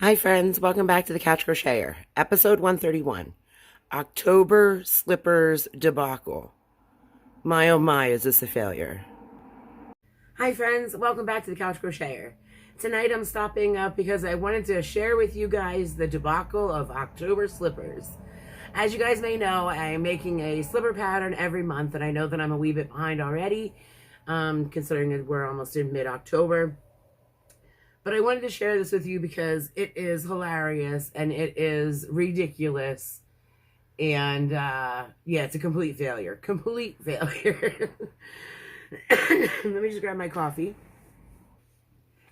Hi friends, welcome back to the Couch Crocheter, episode 131, October Slippers Debacle. My oh my, is this a failure? Hi friends, welcome back to the Couch Crocheter. Tonight I'm stopping up because I wanted to share with you guys the debacle of October slippers. As you guys may know, I'm making a slipper pattern every month, and I know that I'm a wee bit behind already, considering that we're almost in mid-October. But I wanted to share this with you because it is hilarious and it is ridiculous. And yeah, it's a complete failure. Complete failure. Let me just grab my coffee.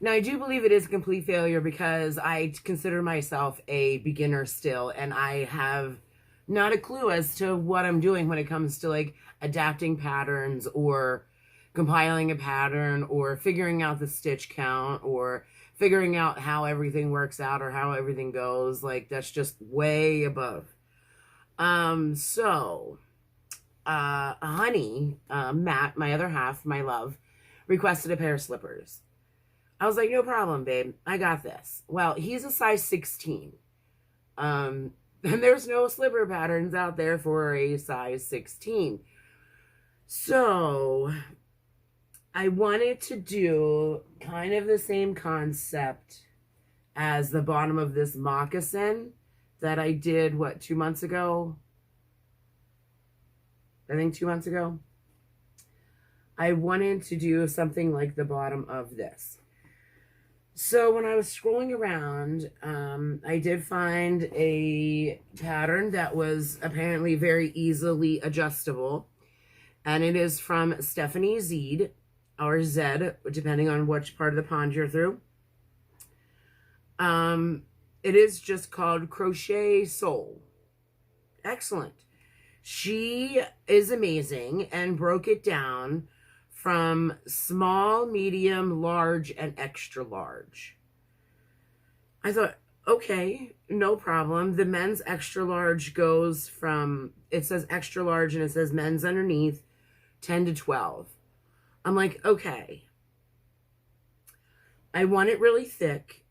Now, I do believe it is a complete failure because I consider myself a beginner still. And I have not a clue as to what I'm doing when it comes to like adapting patterns or compiling a pattern or figuring out the stitch count or figuring out how everything works out or how everything goes. Like, that's just way above. Honey, Matt, my other half, my love, requested a pair of slippers. I was like, no problem, babe. I got this. Well, he's a size 16. And there's no slipper patterns out there for a size 16. So I wanted to do kind of the same concept as the bottom of this moccasin that I did, 2 months ago? I think 2 months ago. I wanted to do something like the bottom of this. So when I was scrolling around, I did find a pattern that was apparently very easily adjustable. And it is from Stephanie Zed, or Zed, depending on which part of the pond you're through. It is just called Crochet Soul. Excellent. She is amazing and broke it down from small, medium, large, and extra large. I thought, okay, no problem. The men's extra large goes from, it says extra large and it says men's underneath, 10 to 12. I'm like, okay. I want it really thick,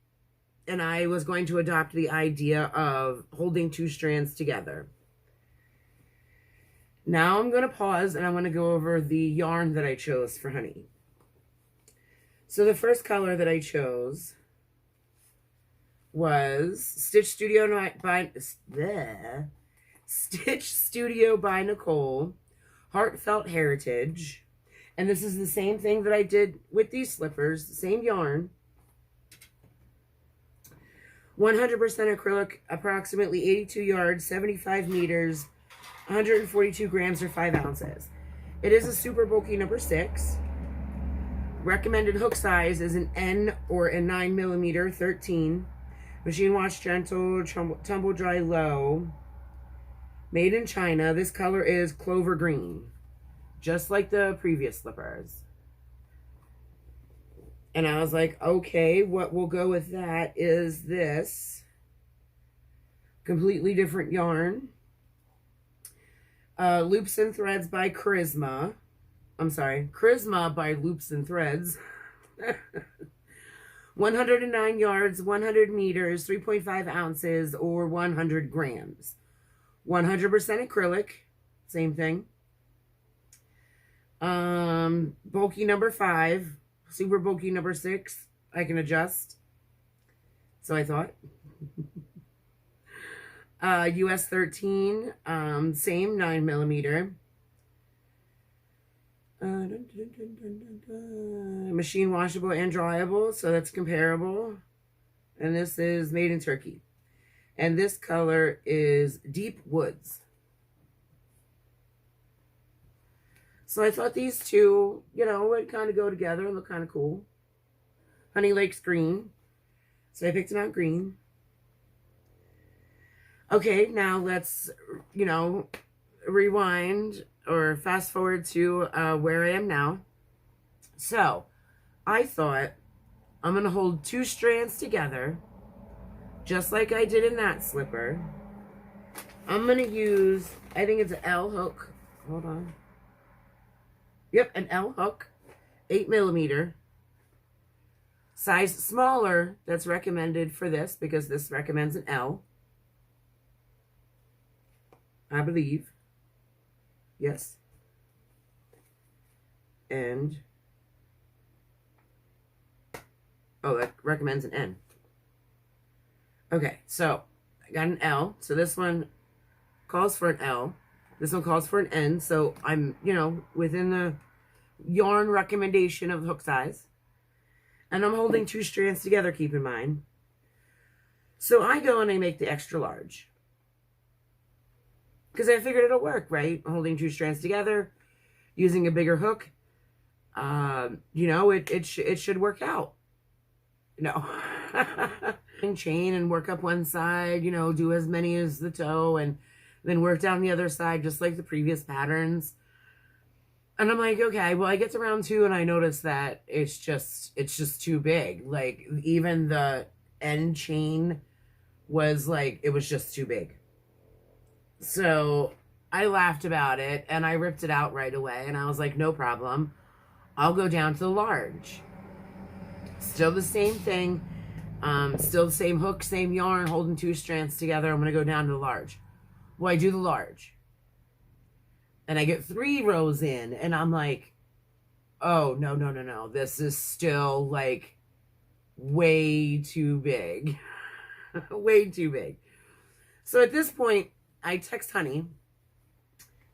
and I was going to adopt the idea of holding 2 strands together. Now I'm going to pause, and I'm going to go over the yarn that I chose for Honey. So the first color that I chose was Stitch Studio by Nicole, Heartfelt Heritage. And this is the same thing that I did with these slippers, the same yarn. 100% acrylic, approximately 82 yards, 75 meters, 142 grams or 5 ounces. It is a super bulky number 6. Recommended hook size is an N or a 9mm 13. Machine wash gentle, tumble dry low. Made in China. This color is clover green, just like the previous slippers. And I was like, okay, what will go with that is this completely different yarn. Loops and Threads by Charisma. I'm sorry, Charisma by Loops and Threads. 109 yards, 100 meters, 3.5 ounces, or 100 grams. 100% acrylic, same thing. Bulky number 5, super bulky number 6. I can adjust. So I thought. US 13, same 9mm. Machine washable and dryable, so that's comparable. And this is made in Turkey. And this color is Deep Woods. So I thought these two, would kind of go together and look kind of cool. Honey Lake's green. So I picked it out green. Okay, now let's, rewind or fast forward to where I am now. So I thought I'm going to hold 2 strands together, just like I did in that slipper. I'm going to use, I think it's an L hook. Hold on. Yep, an L hook, 8mm. Size smaller that's recommended for this, because this recommends an L, I believe. Yes. And, oh, that recommends an N. Okay, so I got an L. So this one calls for an L. This one calls for an N. So I'm, you know, within the yarn recommendation of hook size. And I'm holding 2 strands together, keep in mind. So I go and I make the extra large, because I figured it'll work, right? Holding 2 strands together, using a bigger hook. You know, it should work out. No. And chain and work up one side, you know, do as many as the toe, and then work down the other side, just like the previous patterns. And I'm like, okay, well, I get to round 2 and I notice that it's just too big. Like, even the end chain was like, it was just too big. So I laughed about it and I ripped it out right away. And I was like, no problem. I'll go down to the large. Still the same thing. Still the same hook, same yarn, holding 2 strands together. I'm going to go down to the large. Well, I do the large. And I get 3 rows in, and I'm like, oh, no. This is still, like, way too big. Way too big. So at this point, I text Honey,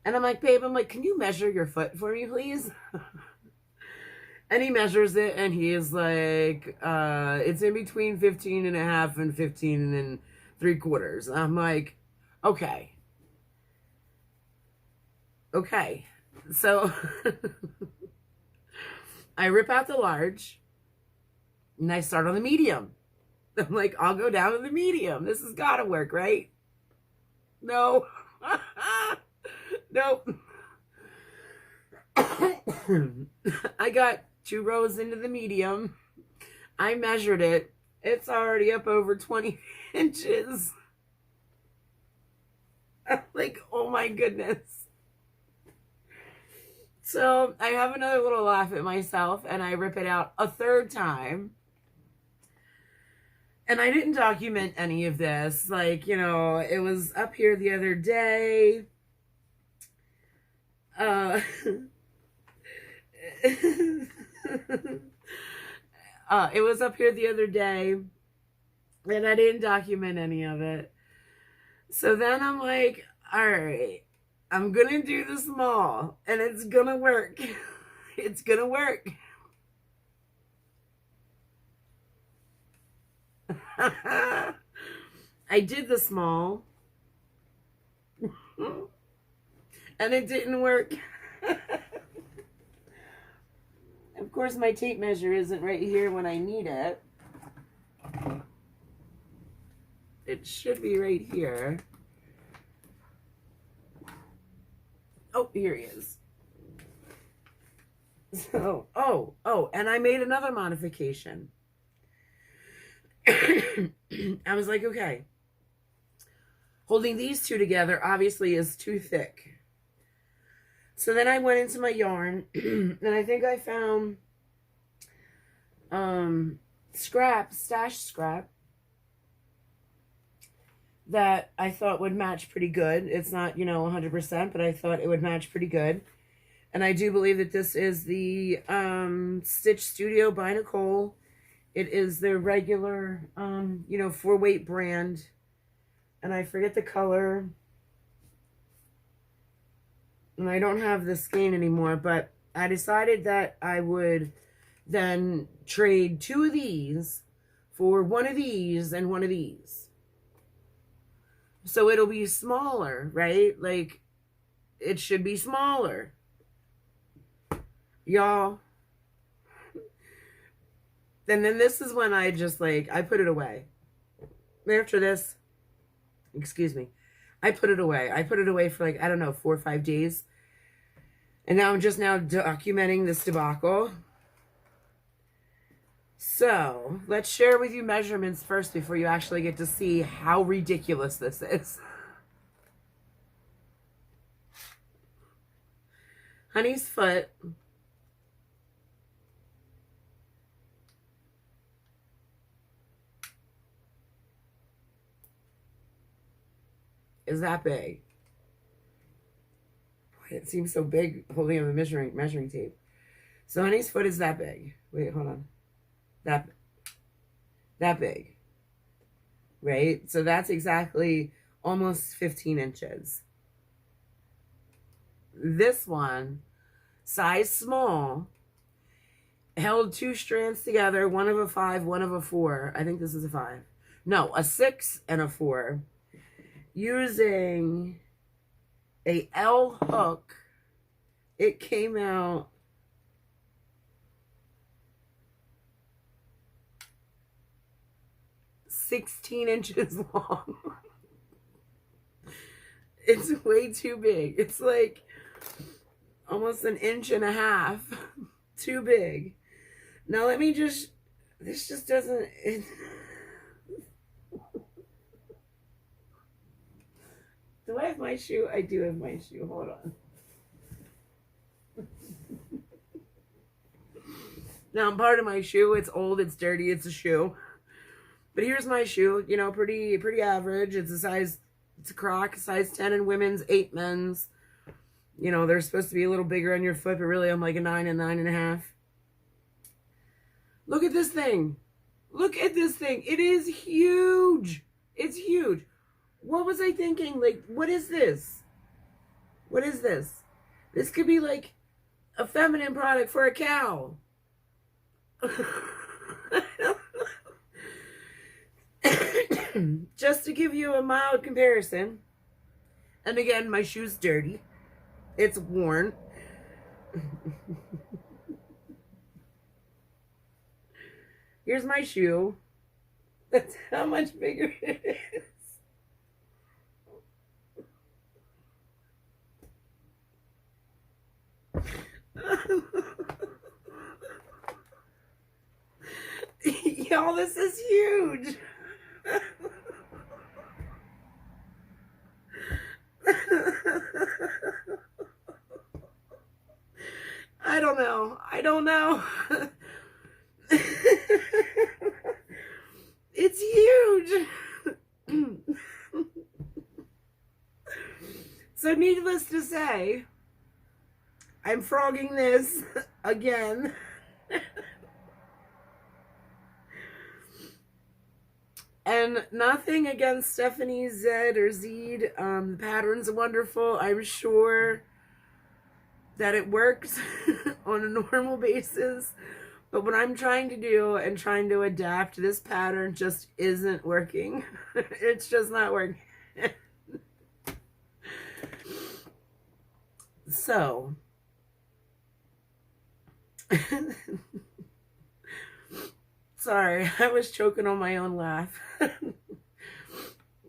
and I'm like, babe, can you measure your foot for me, please? And he measures it, and he is like, it's in between 15 and a half and 15 and 3/4. I'm like, okay. Okay, so I rip out the large and I start on the medium. I'm like, I'll go down to the medium. This has got to work, right? No. Nope. I got 2 rows into the medium. I measured it. It's already up over 20 inches. I'm like, oh my goodness. So I have another little laugh at myself, and I rip it out a 3rd time. And I didn't document any of this. Like, you know, it was up here the other day. It was up here the other day, and I didn't document any of it. So then I'm like, all right. I'm going to do the small, and it's going to work. It's going to work. I did the small, and it didn't work. Of course, my tape measure isn't right here when I need it. It should be right here. Oh, here he is. So, oh, and I made another modification. I was like, okay, holding these 2 together obviously is too thick. So then I went into my yarn, and I think I found stash scrap, that I thought would match pretty good. It's not, you know, 100%, but I thought it would match pretty good. And I do believe that this is the Stitch Studio by Nicole. It is their regular, you know, 4-weight brand. And I forget the color. And I don't have the skein anymore, but I decided that I would then trade 2 of these for 1 of these and 1 of these. So it'll be smaller, right? Like, it should be smaller. Y'all. And then this is when I just, like, I put it away. After this, excuse me, I put it away. I put it away for, like, I don't know, 4 or 5 days. And now I'm just now documenting this debacle. So, let's share with you measurements first before you actually get to see how ridiculous this is. Honey's foot is that big. Boy, it seems so big holding on the measuring tape. So Honey's foot is that big. Wait, hold on. That big. Right? So that's exactly almost 15 inches. This one, size small, held 2 strands together, one of a 5, one of a 4. I think this is a 5. No, a 6 and a 4. Using a L hook, it came out $16 inches long. It's way too big. It's like almost 1.5 inches too big. Now let me just, this just doesn't, do I have my shoe? I do have my shoe. Hold on. Now, part of my shoe, it's old, it's dirty, it's a shoe. But here's my shoe, you know, pretty average. It's a Croc, size 10 in women's, 8 men's. You know, they're supposed to be a little bigger on your foot, but really I'm like a 9 and 9.5. Look at this thing. Look at this thing. It is huge. It's huge. What was I thinking? Like, what is this? What is this? This could be like a feminine product for a cow. Just to give you a mild comparison. And again, my shoe's dirty. It's worn. Here's my shoe. That's how much bigger it is. Y'all, this is huge. I don't know. I don't know. It's huge. So needless to say, I'm frogging this again. And nothing against Stephanie Zed or Zed. The pattern's wonderful. I'm sure that it works on a normal basis. But what I'm trying to do and trying to adapt, this pattern just isn't working. It's just not working. So, sorry, I was choking on my own laugh.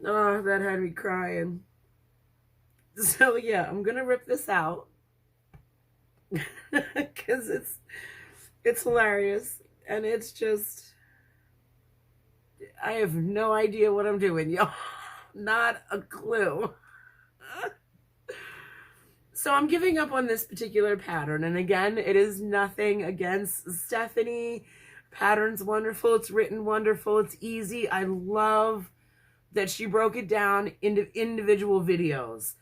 Oh, that had me crying. So yeah, I'm gonna rip this out because it's hilarious, and it's just, I have no idea what I'm doing, y'all. Not a clue. So I'm giving up on this particular pattern. And again, it is nothing against Stephanie. Pattern's wonderful. It's written wonderful. It's easy. I love that she broke it down into individual videos.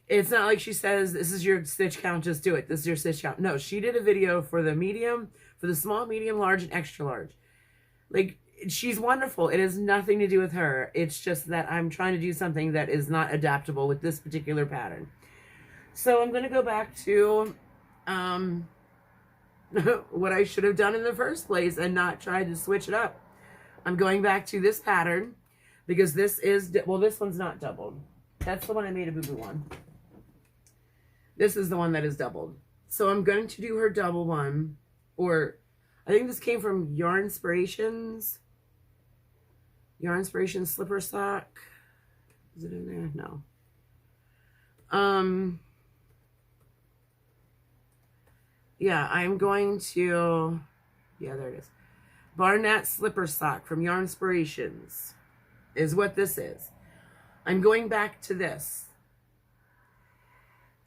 It's not like she says, this is your stitch count, just do it. This is your stitch count. No, she did a video for the medium, for the small, medium, large, and extra large. Like, she's wonderful. It has nothing to do with her. It's just that I'm trying to do something that is not adaptable with this particular pattern. So I'm going to go back to what I should have done in the first place and not try to switch it up. I'm going back to this pattern because this is, well, this one's not doubled. That's the one I made a boo-boo on. This is the one that is doubled. So I'm going to do her double one, or I think this came from Yarn Inspirations. Yarn Inspirations slipper sock. Is it in there? No. Yeah, I'm going to, yeah, there it is. Barnett slipper sock from Yarn Inspirations is what this is. I'm going back to this.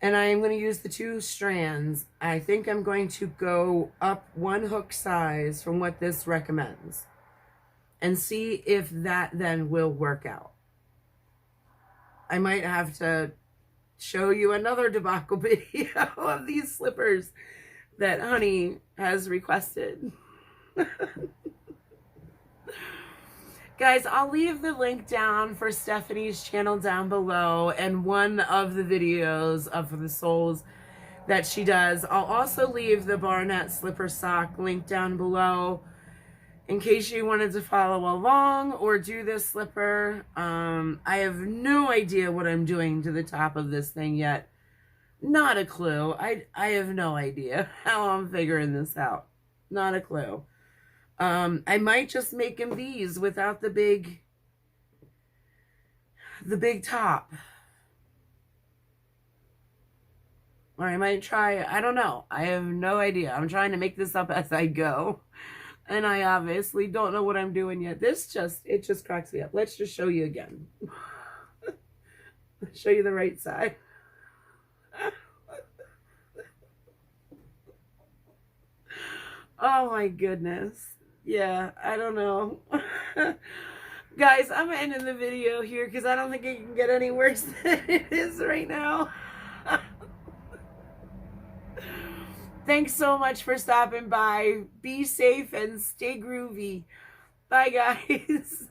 And I'm going to use the 2 strands. I think I'm going to go up 1 hook size from what this recommends. And see if that then will work out. I might have to show you another debacle video of these slippers that Honey has requested. Guys, I'll leave the link down for Stephanie's channel down below and one of the videos of the soles that she does. I'll also leave the Barnett slipper sock link down below in case you wanted to follow along or do this slipper. I have no idea what I'm doing to the top of this thing yet. Not a clue. I have no idea how I'm figuring this out. Not a clue. I might just make him these without the big top. Or I might try, I don't know. I have no idea. I'm trying to make this up as I go. And I obviously don't know what I'm doing yet. It just cracks me up. Let's just show you again. Show you the right side. Oh my goodness. Yeah, I don't know. Guys, I'm ending the video here because I don't think it can get any worse than it is right now. Thanks so much for stopping by. Be safe and stay groovy. Bye, guys.